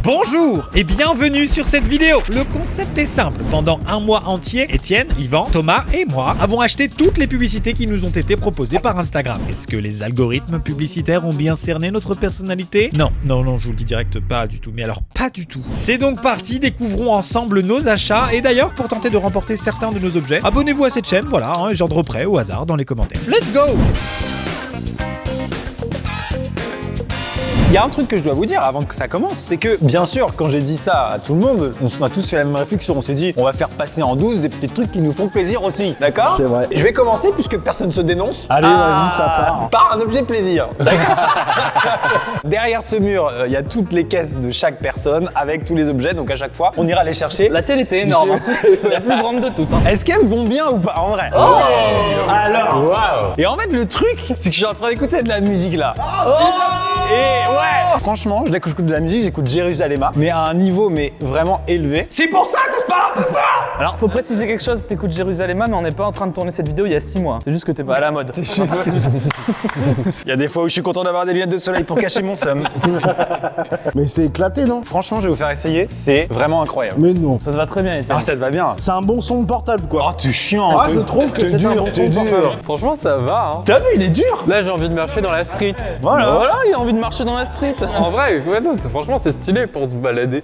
Bonjour et bienvenue sur cette vidéo. Le concept est simple. Pendant un mois entier, Étienne, Yvan, Thomas et moi avons acheté toutes les publicités qui nous ont été proposées par Instagram. Est-ce que les algorithmes publicitaires ont bien cerné notre personnalité? Non, je vous le dis direct, pas du tout. Mais alors, pas du tout. C'est donc parti, découvrons ensemble nos achats. Et d'ailleurs, pour tenter de remporter certains de nos objets, abonnez-vous à cette chaîne, voilà, et j'ordrerai au hasard dans les commentaires. Let's go! Il y a un truc que je dois vous dire avant que ça commence, c'est que bien sûr, quand j'ai dit ça à tout le monde, on a tous fait la même réflexion. On s'est dit, on va faire passer en 12 des petits trucs qui nous font plaisir aussi, d'accord? C'est vrai. Je vais commencer puisque personne se dénonce. Allez, vas-y, ça part. Par un objet plaisir. D'accord. Derrière ce mur, il y a toutes les caisses de chaque personne avec tous les objets. Donc à chaque fois, on ira les chercher. La tienne était énorme. La plus grande de toutes. Est-ce qu'elles vont bien ou pas en vrai? Alors. Wow. Et en fait, le truc, c'est que je suis en train d'écouter de la musique là. Et ouais. Franchement, dès que j'écoute de la musique, j'écoute Jérusalem, mais à un niveau vraiment élevé. C'est pour ça que je parle un peu fort. Alors, faut préciser quelque chose, t'écoutes Jérusalem, mais on n'est pas en train de tourner cette vidéo il y a 6 mois. C'est juste que t'es pas à la mode. C'est juste que il y a des fois où je suis content d'avoir des lunettes de soleil pour cacher mon seum. Mais c'est éclaté, non? Franchement, je vais vous faire essayer. C'est vraiment incroyable. Mais non. Ça te va très bien, Étienne. Ah, ça te va bien. C'est un bon son de portable, quoi. Oh, t'es chiant. Ah, je trouve que c'est un bon son de portable. Franchement, ça va. Hein. T'as vu, il est dur. Là, j'ai envie de marcher dans la street. Voilà. Il a envie de marcher dans la street. En vrai, ouais, non, franchement, c'est stylé pour se balader.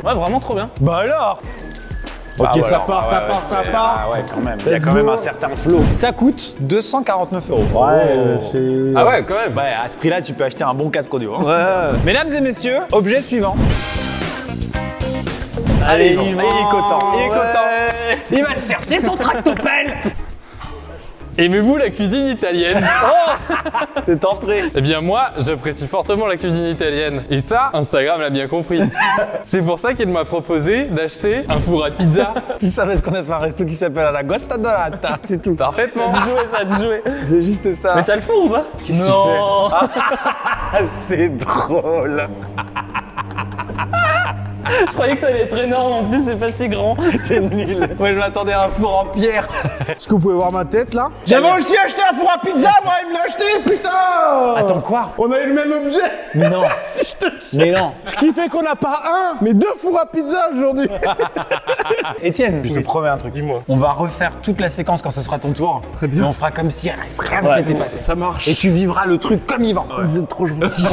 Ouais, vraiment trop bien. Bah alors. Ok, Ah, ça voilà. part, ça part, ça part. Ah ouais, quand même. Il y a Let's quand même go. un certain flow. Ça coûte 249 €. Ouais, c'est... Ah ouais, quand même. Bah, à ce prix-là, tu peux acheter un bon casque audio. Hein. Ouais. Mesdames et messieurs, objet suivant. Allez, Yvan. Yvan. Il est content, il est content. Ouais. Il va chercher son tractopelle. Aimez-vous la cuisine italienne? C'est entré. Eh bien moi, j'apprécie fortement la cuisine italienne. Et ça, Instagram l'a bien compris. C'est pour ça qu'il m'a proposé d'acheter un four à pizza. Tu savais ce qu'on a fait un resto qui s'appelle la Gosta Dorata, c'est tout. Parfaitement. Ça a dû jouer. C'est juste ça. Mais t'as le four ou pas? Qu'est-ce qu'il Non. Ah, c'est drôle. Je croyais que ça allait être énorme, en plus c'est pas si grand. C'est nul. Moi, je m'attendais à un four en pierre. Est-ce que vous pouvez voir ma tête, là? J'avais aussi acheté un four à pizza, moi, il me l'a acheté, putain. Attends, quoi? On a eu le même objet. Mais non. Si je te dis. Mais non. Ce qui fait qu'on n'a pas un, mais 2 fours à pizza aujourd'hui. Étienne, je te promets un truc. Dis-moi. On va refaire toute la séquence quand ce sera ton tour. Très bien. Et on fera comme si rien ne s'était passé. Ça marche. Et tu vivras le truc comme Yvan. C'est trop gentil.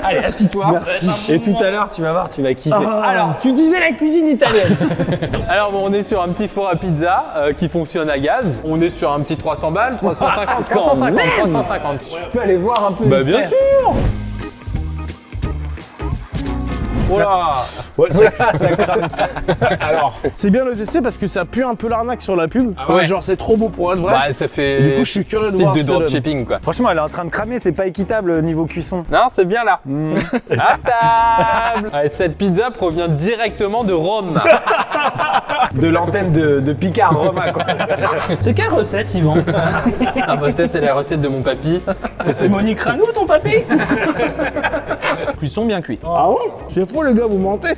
Allez, assis-toi. Merci. Et tout à l'heure, tu vas voir, tu vas kiffer. Ah. Alors, tu disais la cuisine italienne. Alors bon, on est sur un petit four à pizza qui fonctionne à gaz. On est sur un petit 300 balles, 350, 350. Tu peux aller voir un peu. Bah vite bien fait. sûr. Oh là. Ouais, ça crame. Alors, c'est bien le tester parce que ça pue un peu l'arnaque sur la pub. ouais. Genre, c'est trop beau pour être vrai. Bah ça fait Du coup, je suis curieux de site voir de ce que ça donne. dropshipping quoi. Franchement, elle est en train de cramer, c'est pas équitable niveau cuisson. Non, c'est bien là. À table. Ouais, cette pizza provient directement de Rome. De l'antenne de Picard Roma, quoi. C'est quelle recette, Yvan? Ah bah ça, c'est la recette de mon papy. C'est Monique Ranou, ton papy? Cuisson bien cuit. Ah ouais? C'est faux, les gars, vous mentez.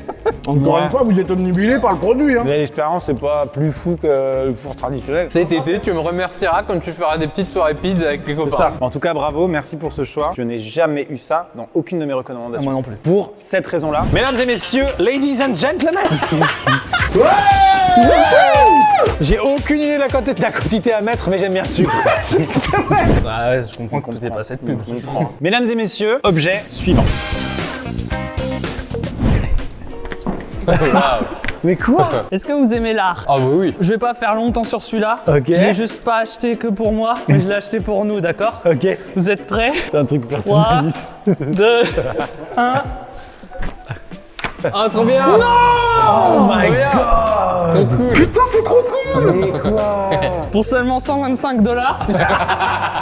Encore Ouais. une fois, vous êtes omnibulés par le produit. Hein. Mais l'expérience, c'est pas plus fou que le four traditionnel. Cet été, tu me remercieras quand tu feras des petites soirées pizza avec tes copains. ça. En tout cas, bravo, merci pour ce choix. Je n'ai jamais eu ça dans aucune de mes recommandations. Moi non plus. Pour cette raison-là. Mesdames et messieurs, ladies and gentlemen. J'ai aucune idée de la quantité à mettre, mais j'aime bien le sucre. C'est vrai. Bah ouais, je comprends que t'es pas cette pub. Mesdames et messieurs, objet suivant. Mais quoi? Est-ce que vous aimez l'art? Ah bah oui. Je vais pas faire longtemps sur celui-là. Ok. Je l'ai juste pas acheté que pour moi, mais je l'ai acheté pour nous, d'accord? Ok, Vous êtes prêts? c'est un truc 3, personnalisé. 2, 1. Ah, trop bien! Oh my bien. god! Trop cool! Putain, c'est trop cool. Mais quoi? Pour seulement 125 $,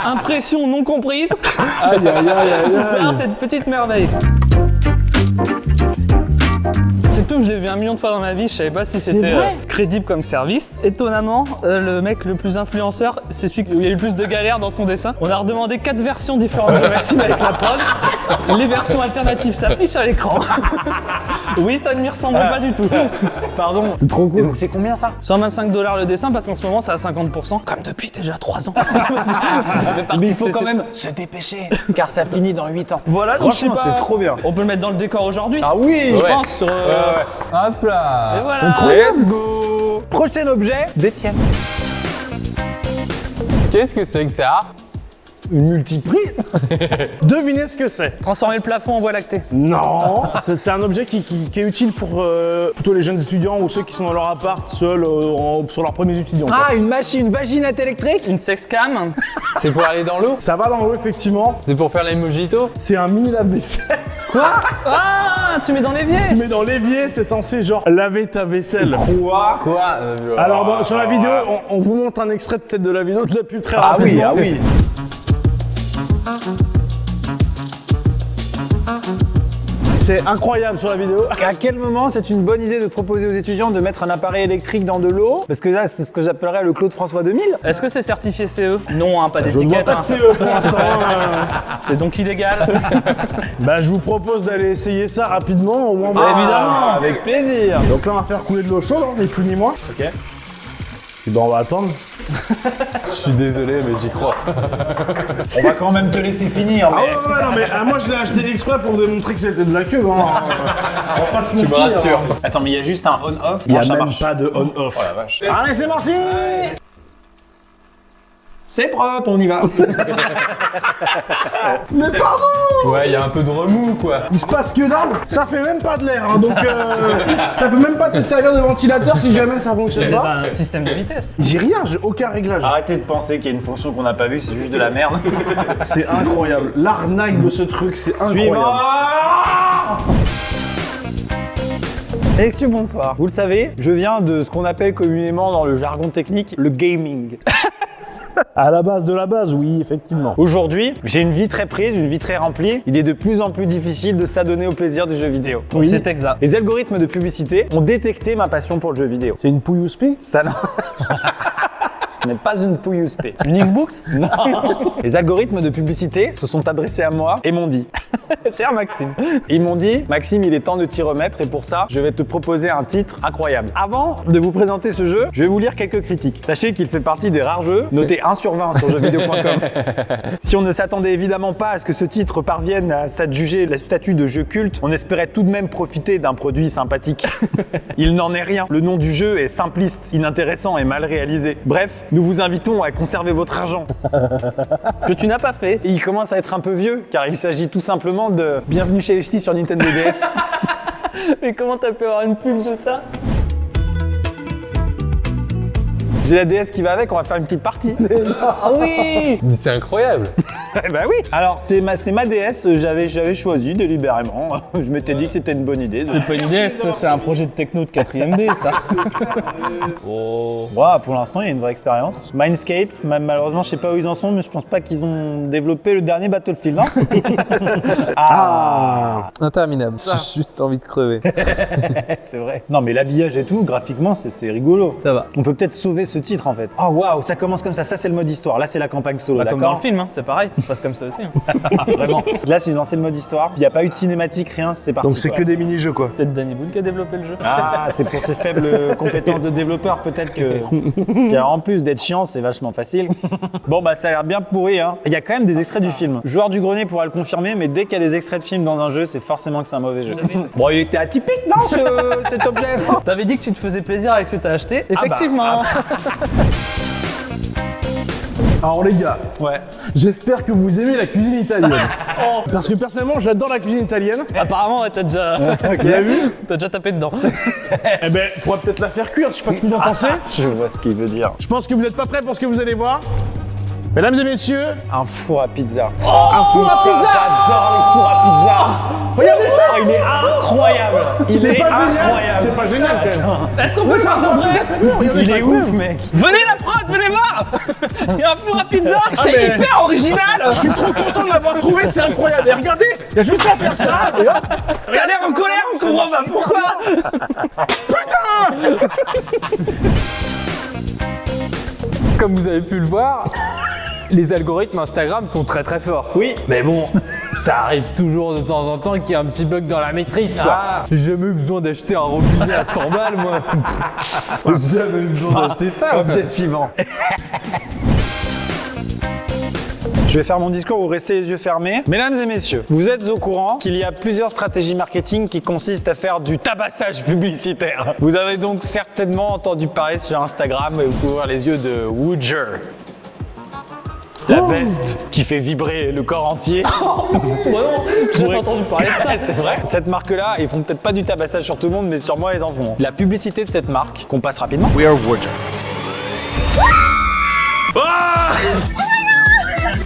impression non comprise, Aïe, aïe, aïe, aïe, faire aïe. cette petite merveille. Cette pub, je l'ai vu 1 million de fois dans ma vie, je savais pas si c'était vrai crédible comme service. Étonnamment, le mec le plus influenceur, c'est celui où il y a eu le plus de galères dans son dessin. On a redemandé 4 versions différentes de Maxime avec la prod. Les versions alternatives s'affichent à l'écran. Oui, ça ne m'y ressemble pas du tout. Pardon. C'est trop Et cool. donc c'est combien ça? 125 $ le dessin parce qu'en ce moment c'est à 50%. Comme depuis déjà 3 ans. Ça fait partie Mais il de faut ces- quand même se dépêcher, car ça finit dans 8 ans. Voilà, donc je sais Franchement, pas. c'est trop bien. On peut le mettre dans le décor aujourd'hui. Ah oui, je ouais. pense. Sur, Hop là. Et voilà. Let's go. Prochain objet d'Étienne. Qu'est-ce que c'est que ça? Une multiprise. Devinez ce que c'est. Transformer le plafond en voie lactée. Non. C'est un objet qui est utile pour plutôt les jeunes étudiants ou ceux qui sont dans leur appart seuls sur leurs premiers étudiants. quoi. Ah, une machine vaginette électrique. Une sexcam. C'est pour aller dans l'eau? Ça va dans l'eau effectivement. C'est pour faire les mojitos? C'est un mini lave-vaisselle. Ah, tu mets dans l'évier. Tu mets dans l'évier, c'est censé genre laver ta vaisselle. Quoi? Quoi? Alors sur la vidéo, on vous montre un extrait peut-être de la vidéo de la pub très Ah oui, rapidement. ah oui. C'est incroyable sur la vidéo. À quel moment c'est une bonne idée de proposer aux étudiants de mettre un appareil électrique dans de l'eau? Parce que là, c'est ce que j'appellerais le Claude François 2000. Est-ce que c'est certifié CE? Non, hein, pas Je ne vois d'étiquette. pas de hein. CE pour l'instant. C'est donc illégal. Bah, je vous propose d'aller essayer ça rapidement, au moins voir. Évidemment. Avec plaisir. Donc là, on va faire couler de l'eau chaude, hein, ni plus ni moins. Ok. Et ben, on va attendre. Je suis désolé, mais j'y crois. On va quand même te laisser finir. Ah ouais, non, mais moi, je l'ai acheté exprès pour démontrer que c'était de la queue. Hein. On va pas se mentir. rassures. Hein. Attends, mais il y a juste un on-off. Il n'y a ça même marche. pas de on-off. Oh la vache. Allez, c'est parti. C'est propre, on y va. Mais pardon. Ouais, il y a un peu de remous, quoi. Il se passe que dalle, ça fait même pas de l'air, hein, donc ça peut même pas te servir de ventilateur si jamais ça fonctionne C'est pas. pas un système de vitesse. J'ai rien, j'ai aucun réglage. Arrêtez de penser qu'il y a une fonction qu'on n'a pas vue, c'est juste de la merde. C'est incroyable. L'arnaque de ce truc, c'est incroyable. Suivant. Messieurs, bonsoir. Vous le savez, je viens de ce qu'on appelle communément dans le jargon technique le gaming. À la base de la base, oui, effectivement. Aujourd'hui, j'ai une vie très prise, une vie très remplie. Il est de plus en plus difficile de s'adonner au plaisir du jeu vidéo. Oui. C'est exact. Les algorithmes de publicité ont détecté ma passion pour le jeu vidéo. C'est une pouille USP. Ça non. Ce n'est pas une pouille USP. Une Xbox? Non. Les algorithmes de publicité se sont adressés à moi et m'ont dit cher Maxime, ils m'ont dit Maxime, il est temps de t'y remettre et pour ça, je vais te proposer un titre incroyable. Avant de vous présenter ce jeu, je vais vous lire quelques critiques. Sachez qu'il fait partie des rares jeux notés 1 sur 20 sur jeuxvideo.com. Si on ne s'attendait évidemment pas à ce que ce titre parvienne à s'adjuger le statut de jeu culte, on espérait tout de même profiter d'un produit sympathique. Il n'en est rien. Le nom du jeu est simpliste, inintéressant et mal réalisé. Bref, nous vous invitons à conserver votre argent. Ce que tu n'as pas fait. Et il commence à être un peu vieux, car il s'agit tout simplement de Bienvenue chez les Ch'tis sur Nintendo DS. Mais comment t'as pu avoir une pub de ça? J'ai la DS qui va avec, on va faire une petite partie. Ah oui. Mais c'est incroyable. Eh ben oui. Alors c'est ma DS, j'avais choisi délibérément. Je m'étais dit que c'était une bonne idée. C'est pas une idée, ça c'est un projet de techno de 4ème B ça. Voilà, pour l'instant, il y a une vraie expérience. Mindscape, malheureusement, je sais pas où ils en sont, mais je pense pas qu'ils ont développé le dernier Battlefield, non? Ah. Interminable. J'ai juste envie de crever. C'est vrai. Non, mais l'habillage et tout, graphiquement, c'est rigolo. Ça va. On peut peut-être sauver ce titre en fait. Oh waouh, ça commence comme ça c'est le mode histoire. Là, c'est la campagne solo, Bah, comme dans le d'accord? film, hein, c'est pareil, ça se passe comme ça aussi. Hein. Vraiment. Là, j'ai lancé le mode histoire. Il n'y a pas eu de cinématique, rien, c'est parti. Donc c'est quoi. que des mini-jeux quoi. Peut-être Danny Boone qui a développé le jeu. Ah, c'est pour ses faibles compétences de développeur, peut-être que en plus d'être chiant, c'est vachement facile. Bon, bah ça a l'air bien pourri, hein. Il y a quand même des extraits du film. Joueur du grenier pourra le confirmer, mais dès qu'il y a des extraits de film dans un jeu, c'est forcément que c'est un mauvais jeu. Bon, il était atypique, non, cet objet? T'avais dit que tu te faisais plaisir avec ce que t'as acheté. Effectivement. Alors les gars, Ouais. j'espère que vous aimez la cuisine italienne. Parce que personnellement, j'adore la cuisine italienne. Apparemment, ouais, t'as déjà tapé dedans. Eh ben, faudrait peut-être la faire cuire, je sais pas ce que vous en pensez. Je vois ce qu'il veut dire. Je pense que vous n'êtes pas prêts pour ce que vous allez voir. Mesdames et messieurs, Un four à pizza. un four à pizza. J'adore les fours à pizza. Regardez ça. Oh, il est incroyable. Il C'est est pas génial. incroyable. C'est pas génial quand même. Est-ce qu'on peut le C'est un voir four en à vrai? pizza, t'as vu? Regardez Il ça, est incroyable. ouf, mec. Venez la prod, venez voir. Il y a un four à pizza, c'est mais- hyper original. Je suis trop content de l'avoir trouvé, c'est incroyable. Et regardez, il y a juste à faire ça. Et hop. T'as l'air en colère, on comprend pas pourquoi. Comme vous avez pu le voir, les algorithmes Instagram sont très très forts. Oui. Mais bon, Ça arrive toujours de temps en temps qu'il y a un petit bug dans la maîtrise, quoi. J'ai jamais eu besoin d'acheter un robinet à 100 balles, moi. J'ai jamais eu besoin d'acheter ça. Objet suivant. Je vais faire mon discours, vous restez les yeux fermés. Mesdames et messieurs, vous êtes au courant qu'il y a plusieurs stratégies marketing qui consistent à faire du tabassage publicitaire. Vous avez donc certainement entendu parler sur Instagram et vous pouvez voir les yeux de Woodger. La veste qui fait vibrer le corps entier. J'ai pas entendu parler de ça. C'est vrai. Cette marque-là, ils font peut-être pas du tabassage sur tout le monde, mais sur moi, ils en font. La publicité de cette marque, qu'on passe rapidement. We are Woodger.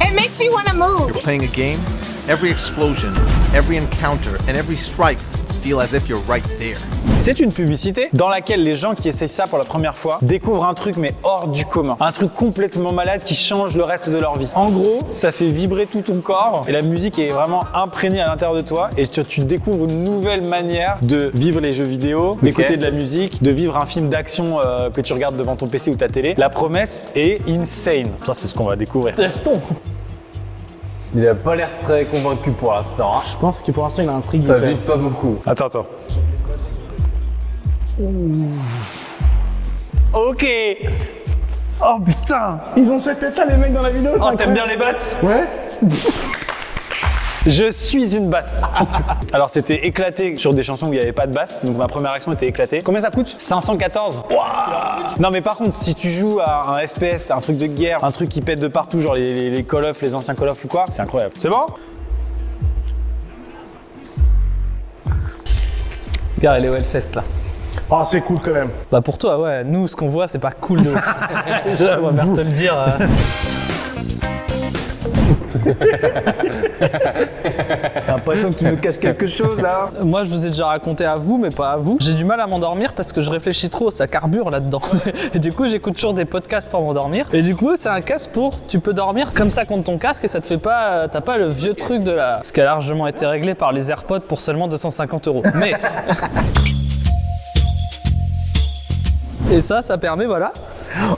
It makes you want to move. You're playing a game, every explosion, every encounter, and every strike feel as if you're right there. C'est une publicité dans laquelle les gens qui essayent ça pour la première fois découvrent un truc mais hors du commun. Un truc complètement malade qui change le reste de leur vie. En gros, ça fait vibrer tout ton corps et la musique est vraiment imprégnée à l'intérieur de toi et tu découvres une nouvelle manière de vivre les jeux vidéo, d'écouter de la musique, de vivre un film d'action que tu regardes devant ton PC ou ta télé. La promesse est insane. Ça, c'est ce qu'on va découvrir. Testons. Il a pas l'air très convaincu pour l'instant. Hein. Je pense que pour l'instant, il a un trick. Ça vibre pas beaucoup. Attends. Ok. Oh putain. Ils ont cette tête-là, les mecs, dans la vidéo. Oh, t'aimes bien les basses? Ouais. Je suis une basse. Alors c'était éclaté sur des chansons où il n'y avait pas de basse, donc ma première action était éclatée. Combien ça coûte? 514. Waouh. Non mais par contre, si tu joues à un FPS, un truc de guerre, un truc qui pète de partout, genre les Call of, les anciens Call of ou quoi, c'est incroyable. C'est bon? Regarde, elle est au Hellfest là. Oh, c'est cool quand même. Bah pour toi, ouais. Nous, ce qu'on voit, c'est pas cool de ouf. Je vais bien te le dire. T'as l'impression que tu me caches quelque chose là? Moi, je vous ai déjà raconté à vous, mais pas à vous. J'ai du mal à m'endormir parce que je réfléchis trop, ça carbure là-dedans. Et du coup, j'écoute toujours des podcasts pour m'endormir. Et du coup, c'est un casque tu peux dormir comme ça contre ton casque et ça te fait pas, t'as pas le vieux truc de la... Ce qui a largement été réglé par les AirPods pour seulement 250 €. Mais... Et ça permet, voilà.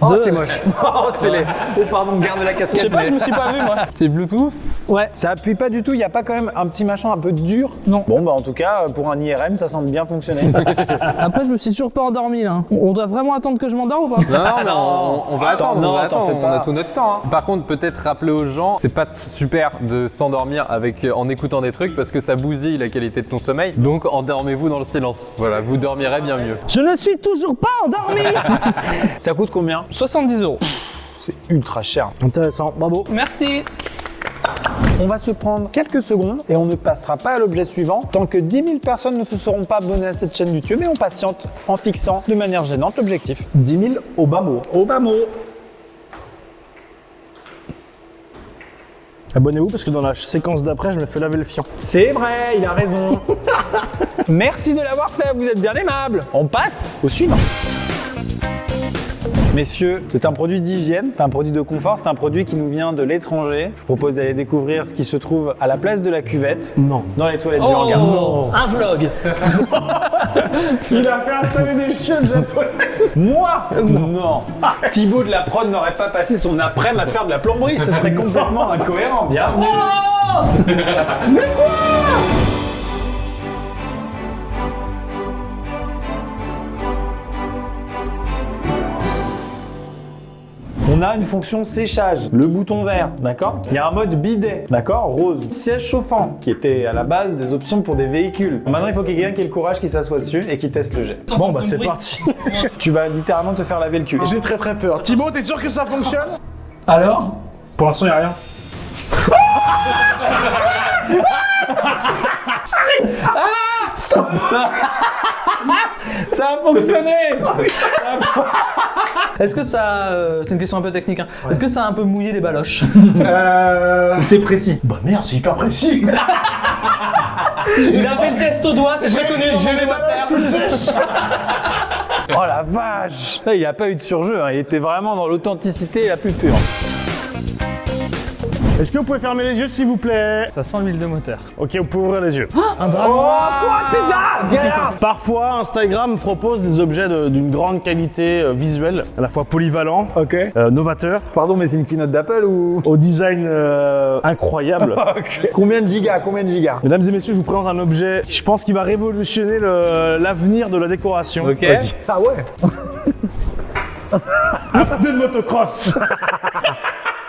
Oh, c'est moche. Oh, c'est laid. Oh, pardon, garde la Je casquette. sais pas, je me suis pas vu moi. C'est Bluetooth. Ouais. Ça appuie pas du tout, il n'y a pas quand même un petit machin un peu dur? Non. Bon, bah en tout cas, pour un IRM, ça semble bien fonctionner. Après, je me suis toujours pas endormi là. On doit vraiment attendre que je m'endorme ou pas? Non, on va attendre, non, on va t'en attendre, fais on pas. a tout notre temps. Hein. Par contre, peut-être rappeler aux gens, c'est pas super de s'endormir en écoutant des trucs parce que ça bousille la qualité de ton sommeil. Donc endormez-vous dans le silence. Voilà, vous dormirez bien mieux. Je ne suis toujours pas endormi. Ça coûte combien? 70 €. C'est ultra cher. Intéressant, bravo. Merci. On va se prendre quelques secondes et on ne passera pas à l'objet suivant tant que 10 000 personnes ne se seront pas abonnées à cette chaîne YouTube et on patiente en fixant de manière gênante l'objectif. 10 000 au bas mot. Au bas mot. Abonnez-vous parce que dans la séquence d'après, je me fais laver le fion. C'est vrai, il a raison. Merci de l'avoir fait, vous êtes bien aimable. On passe au suivant. Messieurs, c'est un produit d'hygiène, c'est un produit de confort, c'est un produit qui nous vient de l'étranger. Je vous propose d'aller découvrir ce qui se trouve à la place de la cuvette. Non. Dans les toilettes du hangar. Un vlog. Il a fait installer des chiottes japonaises. Moi? Non. Thibaut de la prod n'aurait pas passé son après-midi à faire de la plomberie, ce serait complètement incohérent. Bienvenue. On a une fonction séchage, le bouton vert, d'accord? Il y a un mode bidet, d'accord? Rose. Siège chauffant, qui était à la base des options pour des véhicules. Maintenant, il faut qu'il y ait quelqu'un qui ait le courage qui s'assoit dessus et qui teste le jet. Bon, bah c'est parti. Tu vas littéralement te faire laver le cul. J'ai très peur. Thibaut, t'es sûr que ça fonctionne? Alors? Pour l'instant, y'a rien. Stop! Ça a fonctionné! Est-ce que ça... c'est une question un peu technique. Hein. Est-ce que ça a un peu mouillé les baloches? C'est précis. Bah merde, c'est hyper précis. Il a fait le test au doigt, c'est très connu. J'ai les baloches toutes sèches. Oh la vache! Là, il n'y a pas eu de surjeu, hein. Il était vraiment dans l'authenticité la plus pure. Est-ce que vous pouvez fermer les yeux s'il vous plaît? Ça sent l'huile de moteur. Ok, vous pouvez ouvrir les yeux. Un dragon. Parfois, Instagram propose des objets d'une grande qualité visuelle, à la fois polyvalent, novateur, Pardon, mais c'est une keynote d'Apple ou... au design incroyable. Combien de gigas? Mesdames et messieurs, je vous présente un objet qui, je pense, qui va révolutionner l'avenir de la décoration. Ok. Ah ouais. Un pneu de motocross.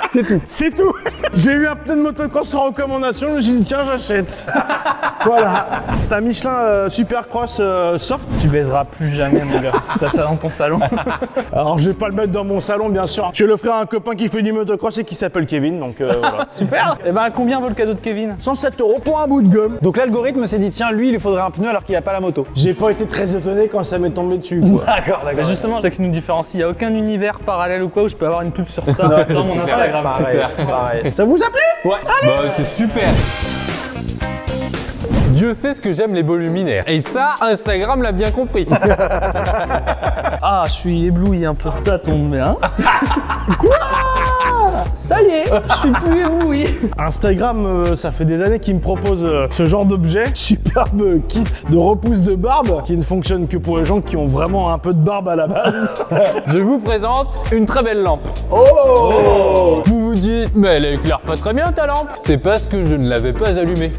C'est tout. C'est tout. J'ai eu un pneu de motocross en recommandation, je me suis dit tiens j'achète. Voilà. C'est un Michelin Supercross soft. Tu baiseras plus jamais, mon gars, si t'as ça dans ton salon. Alors je vais pas le mettre dans mon salon bien sûr. Je vais l'offrir à un copain qui fait du motocross et qui s'appelle Kevin, donc voilà. Super. Et ben, combien vaut le cadeau de Kevin? 107 € pour un bout de gomme. Donc l'algorithme s'est dit, tiens, lui, il lui faudrait un pneu alors qu'il a pas la moto. J'ai pas été très étonné quand ça m'est tombé dessus quoi. D'accord. Mais justement, c'est ça qui nous différencie. Il n'y a aucun univers parallèle ou quoi où je peux avoir une pub sur ça dans mon Instagram. C'est clair. Pareil. Ça vous a plu? Ouais. Bah, c'est super. Dieu sait ce que j'aime les beaux luminaires. Et ça, Instagram l'a bien compris. Ah, je suis ébloui un peu. Ça tombe bien. Quoi? Ça y est, je suis plus ébloui. Instagram, ça fait des années qu'il me propose ce genre d'objet. Superbe kit de repousse de barbe qui ne fonctionne que pour les gens qui ont vraiment un peu de barbe à la base. Je vous présente une très belle lampe. Oh! Vous vous dites, mais elle éclaire pas très bien ta lampe. C'est parce que je ne l'avais pas allumée.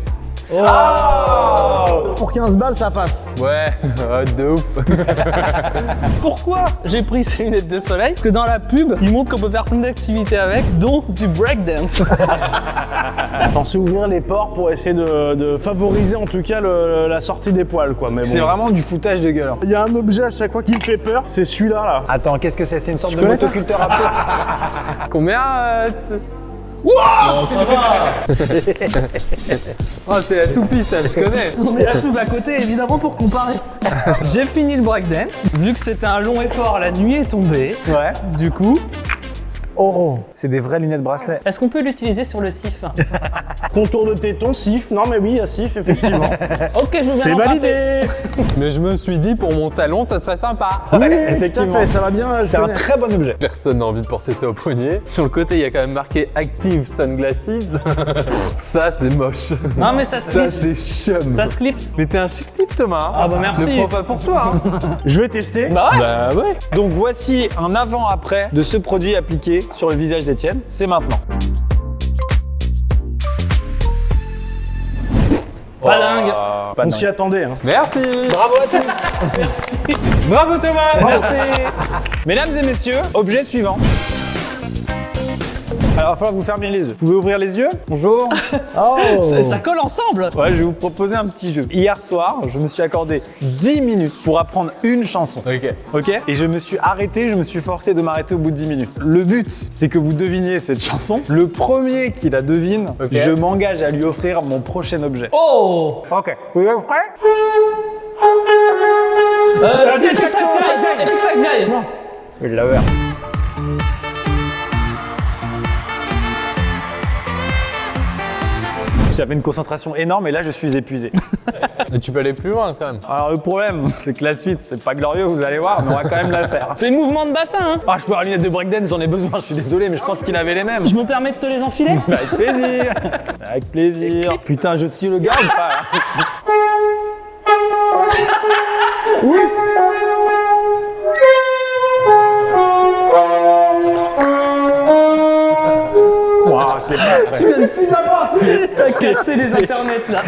Pour 15 balles, ça passe. Ouais, de ouf. Pourquoi j'ai pris ces lunettes de soleil? Parce que dans la pub, ils montrent qu'on peut faire plein d'activités avec, dont du breakdance. Pensez ouvrir les pores pour essayer de favoriser en tout cas la sortie des poils quoi. Mais bon. C'est vraiment du foutage de gueule. Il y a un objet à chaque fois qui me fait peur, c'est celui-là là. Attends, qu'est-ce que c'est? C'est une sorte Tu de connais, motoculteur à peau. Combien Oh, c'est la toupie, ça, je connais. On est la pub à côté, évidemment, pour comparer. J'ai fini le breakdance. Vu que c'était un long effort, la nuit est tombée. Ouais. Du coup, Oh, c'est des vraies lunettes bracelet. Est-ce qu'on peut l'utiliser sur le sif? Contour de téton, sif. Non mais oui, il y a sif effectivement. Ok, je veux bien C'est l'emprunter. validé. Mais je me suis dit, pour mon salon, ça serait sympa. Oui, effectivement. tout à fait, ça va bien. je C'est un connais. très bon objet. Personne n'a envie de porter ça au poignet. Sur le côté, il y a quand même marqué Active Sunglasses. Ça, c'est moche. non mais ça se Ça, clipse. c'est chum. Ça se clipse. Mais t'es un chic type, Thomas. Ah bah merci. Ne prends pas pour toi. Hein. Je vais tester. Bah ouais. Bah ouais. Donc voici un avant-après de ce produit appliqué sur le visage d'Étienne. C'est maintenant. Pas dingue. Pas On dingue. s'y attendait. Hein. Merci. Bravo à tous. Merci. Bravo Thomas. Merci. Mesdames et messieurs, objet suivant. Alors, il va falloir que vous fermiez les yeux. Vous pouvez ouvrir les yeux? Bonjour. Oh. Ça colle ensemble. Ouais, je vais vous proposer un petit jeu. Hier soir, je me suis accordé 10 minutes pour apprendre une chanson. Ok. Ok? Et je me suis arrêté, je me suis forcé de m'arrêter au bout de 10 minutes. Le but, c'est que vous deviniez cette chanson. Le premier qui la devine, Ok. je m'engage à lui offrir mon prochain objet. Oh. Ok. Vous êtes prêts? C'est Epic Sax Guy. Epic Sax Guy. Je l'ai ouvert. J'avais une concentration énorme et là je suis épuisé. Mais tu peux aller plus loin quand même. Alors le problème, c'est que la suite, c'est pas glorieux, vous allez voir, mais on va quand même la faire. C'est le mouvement de bassin, hein. Ah, je peux avoir une lunette de breakdance, j'en ai besoin, je suis désolé, mais je pense qu'il avait les mêmes. Je me permets de te les enfiler. Avec plaisir. Avec plaisir. Putain, je suis le gars ou pas? Waouh, je l'ai pas. T'as cassé les internets là.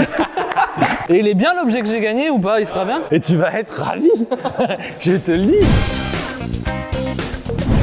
Et il est bien l'objet que j'ai gagné ou pas? Il sera bien? Et tu vas être ravi. Je te le dis.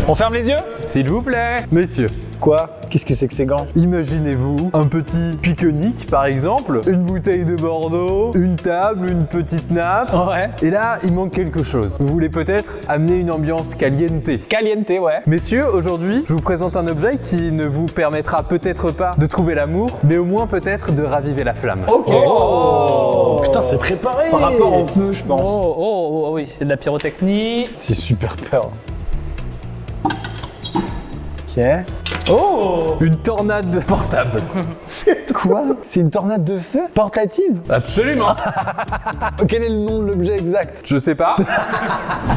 On ferme les yeux? S'il vous plaît. Messieurs, Quoi? Qu'est-ce que c'est que ces gants? imaginez-vous un petit pique-nique par exemple, une bouteille de Bordeaux, une table, une petite nappe. Ouais. Et là, il manque quelque chose. Vous voulez peut-être amener une ambiance caliente. Caliente, ouais. Messieurs, aujourd'hui, je vous présente un objet qui ne vous permettra peut-être pas de trouver l'amour, mais au moins peut-être de raviver la flamme. Ok. Oh. Putain, c'est préparé. Par rapport au feu, je pense. Oh oui, c'est de la pyrotechnie. C'est super peur. Ok. Oh! Une tornade portable. C'est quoi? C'est une tornade de feu portative? Absolument. Quel est le nom de l'objet exact? Je sais pas.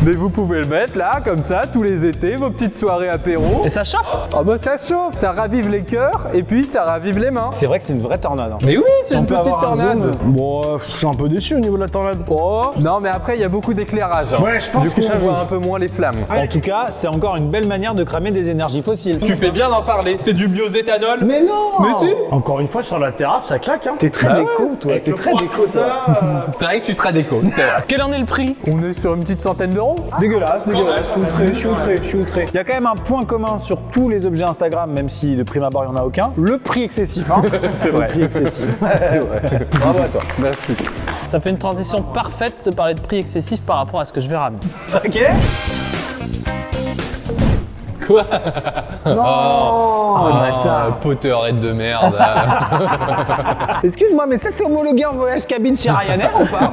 Mais vous pouvez le mettre là, comme ça, tous les étés, vos petites soirées apéro. Et ça chauffe. Ah bah ça chauffe, ça ravive les cœurs et puis ça ravive les mains. C'est vrai que c'est une vraie tornade. Hein. Mais oui, c'est on une peut petite avoir un tornade. zoom. Bon, je suis un peu déçu au niveau de la tornade. Oh, non mais après il y a beaucoup d'éclairage. Hein. Ouais, je pense du coup, que ça on joue. voit un peu moins les flammes. En tout cas, c'est encore une belle manière de cramer des énergies fossiles. Tu fais bien d'en parler, c'est du biozéthanol. Mais non! Mais si. Encore une fois, sur la terrasse, ça claque, hein. T'es très déco, toi. T'es très déco, toi. C'est vrai que je suis très déco. Quel en est le prix? On est sur une petite centaine d'euros. Dégueulasse, dégueulasse. Je suis outré. Il y a quand même un point commun sur tous les objets Instagram, même si de prime abord il n'y en a aucun. Le prix excessif, hein. C'est vrai. Le prix excessif. C'est vrai. Bravo à toi. Merci. Ça fait une transition parfaite de parler de prix excessif par rapport à ce que je vais ramener. Ok. Quoi? Oh, bâtard. Potterhead de merde. Excuse-moi, mais ça c'est homologué en voyage cabine chez Ryanair ou pas?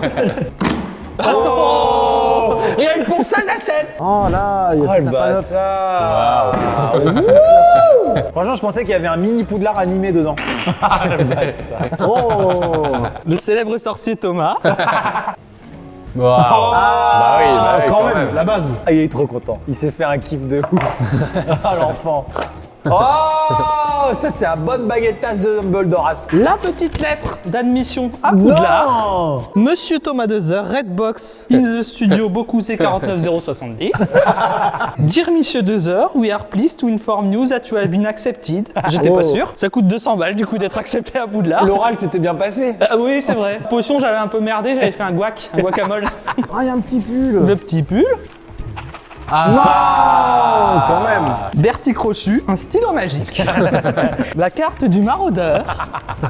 Oh! Rien que pour ça, j'achète! Oh là, il y a Oh le bâtard! Franchement, je pensais qu'il y avait un mini Poudlard animé dedans. Oh! Le célèbre sorcier Thomas. Wow. Bah oui, Quand même, la base. Ah, il est trop content. Il s'est fait un kiff de ouf. Ah, l'enfant. Oh! Ça, c'est la bonne baguette-tasse de Dumbledore. La petite lettre d'admission à Poudlard. Non! Monsieur Thomas Dezer, Redbox, in the studio, Bocuse 49070. Dear Monsieur Dezer, we are pleased to inform you that you have been accepted. J'étais pas sûr. Ça coûte 200 balles du coup d'être accepté à Poudlard. L'oral s'était bien passé. Ah oui, c'est vrai. Potion, j'avais un peu merdé, j'avais fait un guacamole. Ah, il y a un petit pull. Le petit pull. Oh, quand même. Bertie Crochu, un stylo magique. La carte du maraudeur.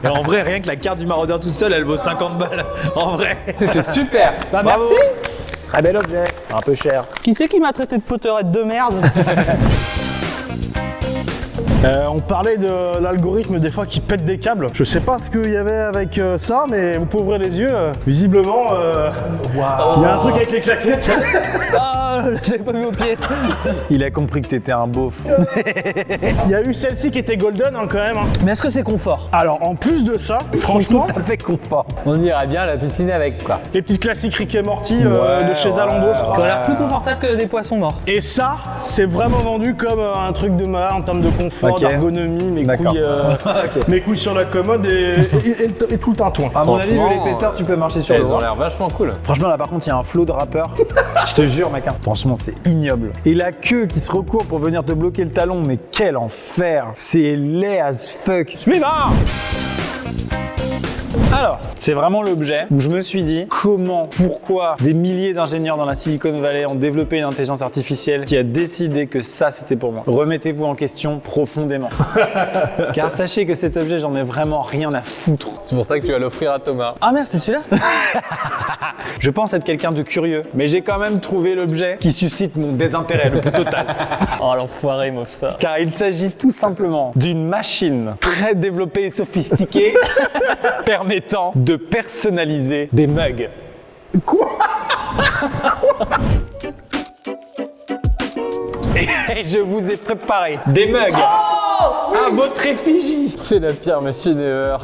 Et en vrai, rien que la carte du maraudeur toute seule, elle vaut 50 balles. En vrai. C'était super. Bah merci. Très bel objet. Un peu cher. Qui c'est qui m'a traité de Potterhead de merde? On parlait de l'algorithme des fois qui pète des câbles. Je sais pas ce qu'il y avait avec ça, mais vous pouvez ouvrir les yeux. Visiblement, il y a un truc avec les claquettes. Ah, j'avais pas vu au pied. Il a compris que t'étais un beauf. Il y a eu celle-ci qui était golden hein, quand même. Hein. Mais est-ce que c'est confort? Alors en plus de ça, franchement, Tout à fait confort. On irait bien à la piscine avec quoi. les petites classiques Rick et Morty de chez Zalando, je Ça crois. a l'air plus confortable que des poissons morts. Et ça, c'est vraiment vendu comme un truc de malade en termes de confort, Ok. d'ergonomie, D'accord. mes couilles sur la commode et tout le tintouin. À mon avis, vu Franchement, l'épaisseur, tu peux marcher sur le Elles ont vent. l'air vachement cool. Franchement, là par contre, il y a un flot de rappeurs. Je te jure, mec. Hein. Franchement, c'est ignoble. Et la queue qui se recourt pour venir te bloquer le talon, mais quel enfer! C'est laid as fuck. Suivant! Alors, c'est vraiment l'objet où je me suis dit comment, pourquoi des milliers d'ingénieurs dans la Silicon Valley ont développé une intelligence artificielle qui a décidé que ça c'était pour moi. Remettez-vous en question profondément. Car sachez que cet objet, j'en ai vraiment rien à foutre. C'est pour ça que tu vas l'offrir à Thomas. Ah merde, c'est celui-là? Je pense être quelqu'un de curieux, mais j'ai quand même trouvé l'objet qui suscite mon désintérêt le plus total. Oh l'enfoiré, il m'offre ça. Car il s'agit tout simplement d'une machine très développée et sophistiquée permettant de personnaliser des mugs. Quoi? Et je vous ai préparé des mugs à votre effigie. C'est la pire machine ever.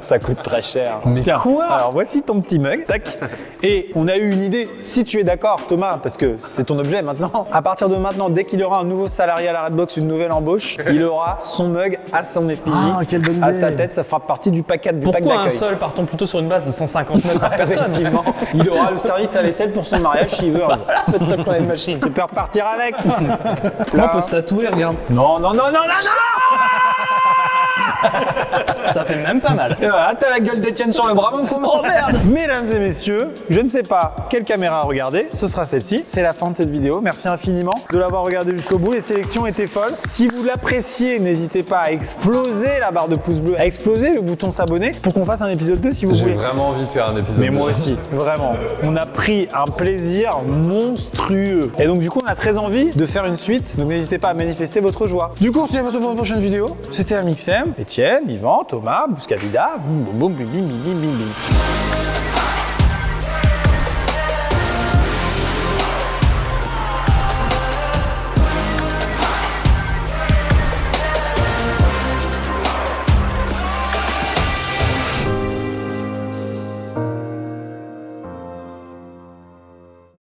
Ça coûte très cher. Tiens, alors voici ton petit mug. Tac. Et on a eu une idée, si tu es d'accord Thomas, parce que c'est ton objet maintenant, à partir de maintenant, dès qu'il aura un nouveau salarié à la Redbox, une nouvelle embauche, il aura son mug à son effigie, Ah, quelle bonne à idée. sa tête, ça fera partie du pack Pourquoi un d'accueil. seul? Partons plutôt sur une base de 150 mètres par personne. Effectivement, il aura le service à l'aisselle pour son mariage s'il veut. Peut-être qu'on a une machine. Tu peux repartir avec. Comment on peut se tatouer, regarde? Non, non, non, non, non, non. Ça fait même pas mal. Et voilà, t'as la gueule d'Étienne sur le bras, mon con. Oh merde! Mesdames et messieurs, je ne sais pas quelle caméra regarder, ce sera celle-ci. C'est la fin de cette vidéo. Merci infiniment de l'avoir regardé jusqu'au bout. Les sélections étaient folles. Si vous l'appréciez, n'hésitez pas à exploser la barre de pouce bleu, à exploser le bouton s'abonner pour qu'on fasse un épisode 2 si vous J'ai voulez. vraiment envie de faire un épisode. Mais moi aussi, vraiment. On a pris un plaisir monstrueux. Et donc du coup, on a très envie de faire une suite. Donc n'hésitez pas à manifester votre joie. Du coup, on se dit à bientôt pour une prochaine vidéo. C'était Amixem, Étienne, Yvan, Thomas, Bouscavida. Boum, boum, boum, bim, bim, bim, bim, bim.